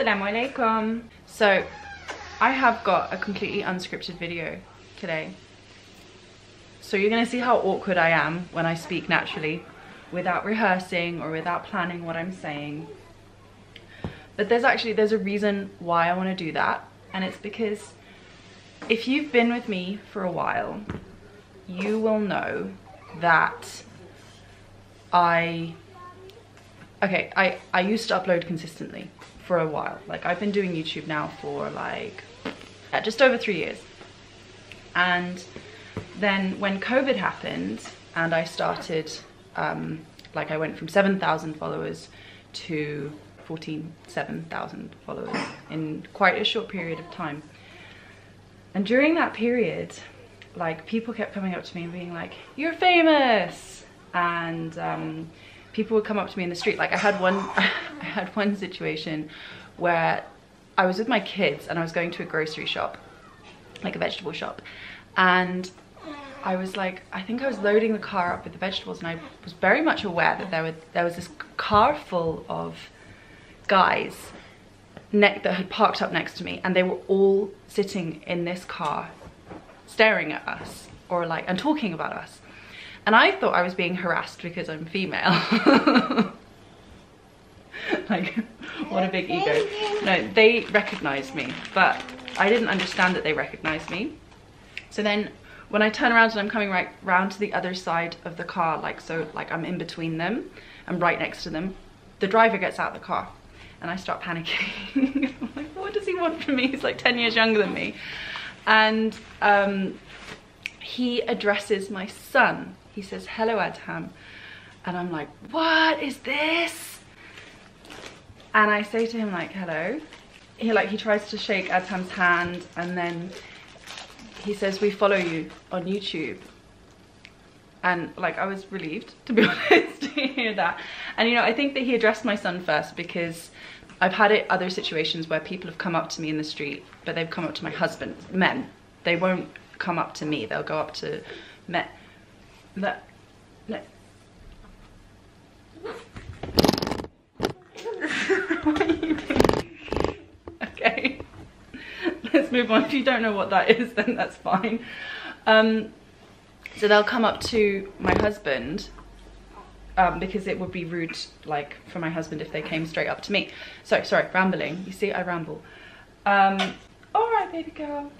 Assalamu alaikum. So I have got a completely unscripted video today. So you're gonna see how awkward I am when I speak naturally without rehearsing or without planning what I'm saying. But there's a reason why I want to do that, and it's because if you've been with me for a while, you will know that I used to upload consistently for a while. Like, I've been doing YouTube now for like just over 3 years. And then when COVID happened and I started, like I went from 7,000 followers to 7,000 followers in quite a short period of time. And during that period, like, people kept coming up to me and being like, "You're famous," and people would come up to me in the street. Like, I had one situation where I was with my kids and I was going to a grocery shop, like a vegetable shop, and I was like, I think I was loading the car up with the vegetables, and I was very much aware that there was this car full of guys that had parked up next to me, and they were all sitting in this car staring at us and talking about us. And I thought I was being harassed because I'm female. Like, what a big ego. No, they recognized me, but I didn't understand that they recognized me. So then when I turn around and I'm coming right round to the other side of the car, like I'm in between them, I'm right next to them, the driver gets out of the car and I start panicking. I'm like, what does he want from me? He's like 10 years younger than me. And he addresses my son. He says, "Hello, Adham." And I'm like, what is this? And I say to him, like, "Hello." He tries to shake Adham's hand, and then he says, "We follow you on YouTube." And like, I was relieved, to be honest, to hear that. And you know, I think that he addressed my son first because I've had other situations where people have come up to me in the street, but they've come up to my husband, men. They won't come up to me, they'll go up to men. No. What are you doing? Okay, let's move on. If you don't know what that is, then that's fine. So they'll come up to my husband, because it would be rude, like, for my husband if they came straight up to me. So, sorry, rambling. You see, I ramble. All right, baby girl.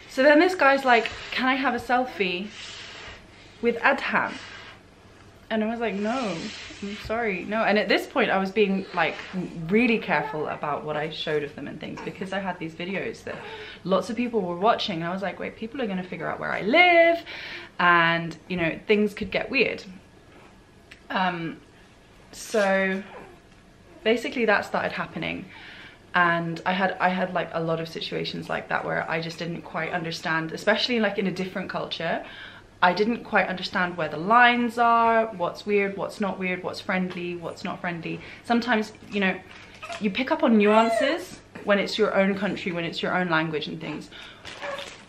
So then this guy's like, "Can I have a selfie with Adham?" And I was like, "No, I'm sorry, no." And at this point I was being like really careful about what I showed of them and things, because I had these videos that lots of people were watching. I was like, wait, people are gonna figure out where I live, and you know, things could get weird. So basically that started happening, and I had like a lot of situations like that where I just didn't quite understand, especially like in a different culture. I didn't quite understand where the lines are, what's weird, what's not weird, what's friendly, what's not friendly. Sometimes, you know, you pick up on nuances when it's your own country, when it's your own language and things.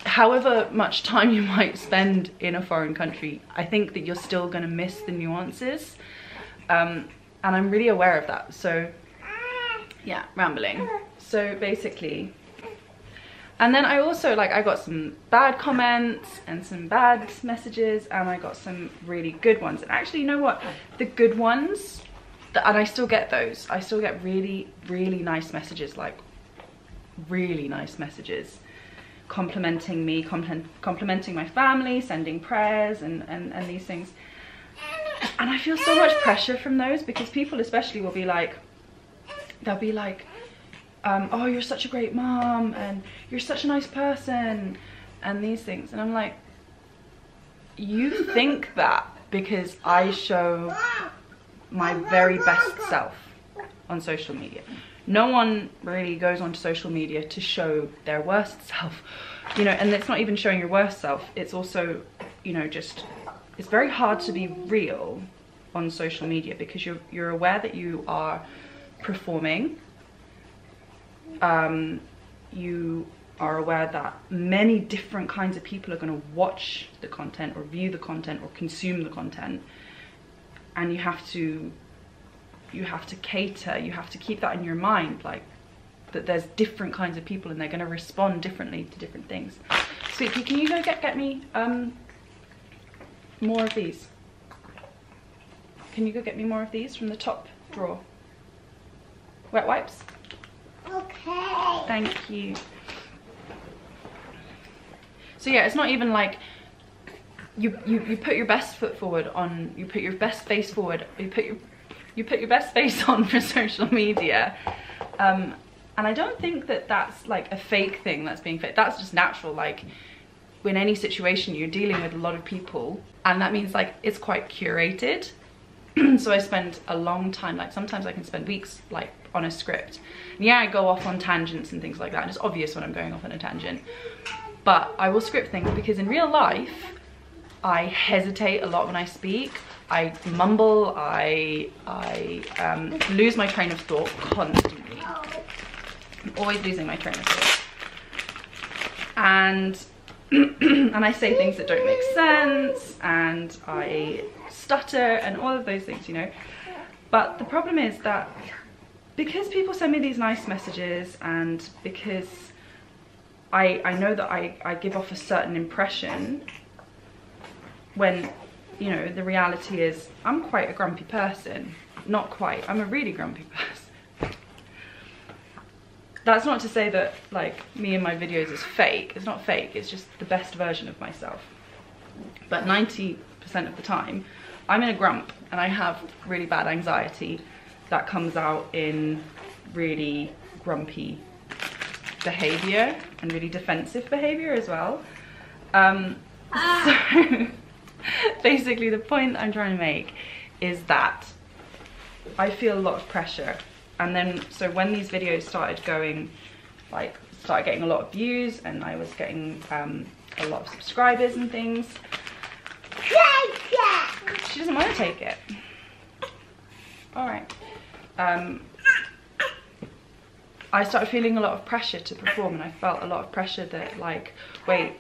However much time you might spend in a foreign country, I think that you're still gonna miss the nuances. And I'm really aware of that. So yeah, rambling. So basically, and then I also, like, I got some bad comments and some bad messages, and I got some really good ones. And actually, you know what? The good ones, and I still get those. I still get really, really nice messages, like really nice messages, complimenting me, complimenting my family, sending prayers and these things. And I feel so much pressure from those, because people especially will be like, they'll be like, "Oh, you're such a great mom, and you're such a nice person," and these things. And I'm like, you think that because I show my very best self on social media. No one really goes onto social media to show their worst self, you know. And it's not even showing your worst self, it's also, you know, just, it's very hard to be real on social media, because you're aware that you are performing. You are aware that many different kinds of people are going to watch the content or view the content or consume the content, and you have to cater, you have to keep that in your mind. Like, that there's different kinds of people and they're going to respond differently to different things. Sweetie, can you go get me more of these? Can you go get me more of these from the top drawer? Wet wipes? Okay. Thank you. So yeah, it's not even like you put your best foot forward on, you put your best face forward, you put your best face on for social media. And I don't think that that's like a fake thing that's being fake. That's just natural. Like in any situation, you're dealing with a lot of people, and that means like it's quite curated. So I spend a long time, like sometimes I can spend weeks like on a script. And yeah, I go off on tangents and things like that, and it's obvious when I'm going off on a tangent. But I will script things because in real life, I hesitate a lot when I speak. I mumble, I lose my train of thought constantly. I'm always losing my train of thought. And and I say things that don't make sense, and I stutter and all of those things, you know. But the problem is that because people send me these nice messages, and because I know that I give off a certain impression, when, you know, the reality is I'm quite a grumpy person. Not quite, I'm a really grumpy person. That's not to say that like me and my videos is fake. It's not fake, it's just the best version of myself. But 90% of the time I'm in a grump, and I have really bad anxiety that comes out in really grumpy behavior and really defensive behavior as well. So basically the point I'm trying to make is that I feel a lot of pressure. And then, so when these videos started going, like, started getting a lot of views, and I was getting a lot of subscribers and things. She doesn't want to take it. All right. I started feeling a lot of pressure to perform, and I felt a lot of pressure that, like, wait,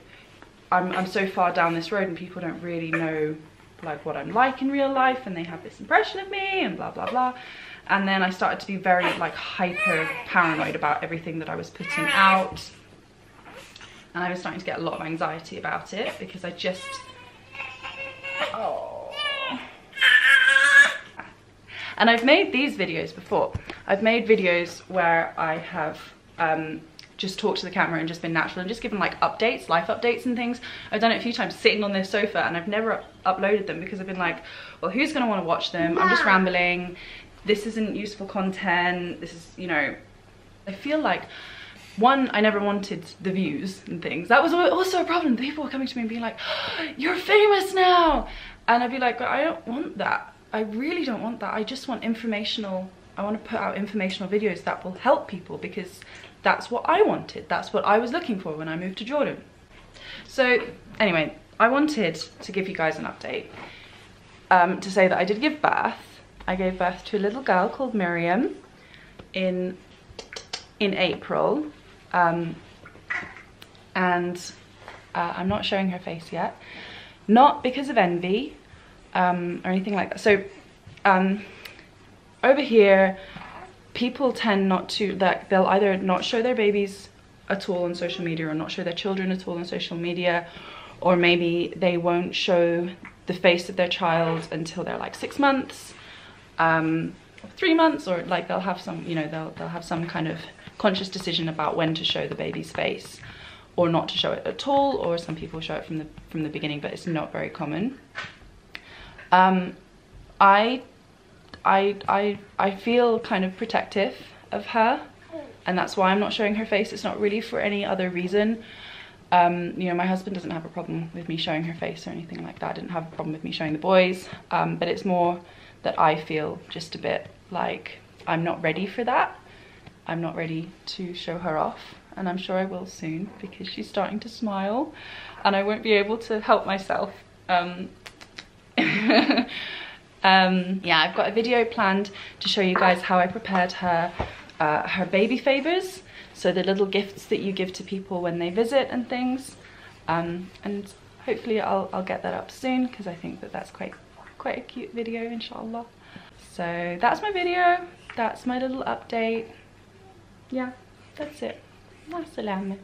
I'm so far down this road and people don't really know like what I'm like in real life, and they have this impression of me and blah blah blah. And then I started to be very like hyper paranoid about everything that I was putting out, and I was starting to get a lot of anxiety about it because I just and I've made these videos before. I've made videos where I have just talked to the camera and just been natural and just given like updates, life updates and things. I've done it a few times sitting on this sofa, and I've never uploaded them because I've been like, well, who's gonna want to watch them? I'm just rambling. This isn't useful content. This is, you know, I feel like, one, I never wanted the views and things. That was also a problem. People were coming to me and being like, oh, you're famous now. And I'd be like, I don't want that. I really don't want that. I just want informational, I want to put out informational videos that will help people, because that's what I wanted. That's what I was looking for when I moved to Jordan. So anyway, I wanted to give you guys an update to say that I did give birth. I gave birth to a little girl called Miriam in April. And I'm not showing her face yet. Not because of envy or anything like that. So over here, people tend not to, that they'll either not show their babies at all on social media, or not show their children at all on social media, or maybe they won't show the face of their child until they're like 6 months, 3 months, or like they'll have some, you know, they'll have some kind of conscious decision about when to show the baby's face or not to show it at all, or some people show it from the beginning, but it's not very common. I feel kind of protective of her, and that's why I'm not showing her face. It's not really for any other reason. You know, my husband doesn't have a problem with me showing her face or anything like that. I didn't have a problem with me showing the boys, but it's more that I feel just a bit like I'm not ready for that. I'm not ready to show her off, and I'm sure I will soon, because she's starting to smile and I won't be able to help myself. Yeah, I've got a video planned to show you guys how I prepared her her baby favors, so the little gifts that you give to people when they visit and things, and hopefully I'll get that up soon, because I think that that's quite a cute video, inshallah. So that's my video, that's my little update. Yeah, That's it. Ma salama.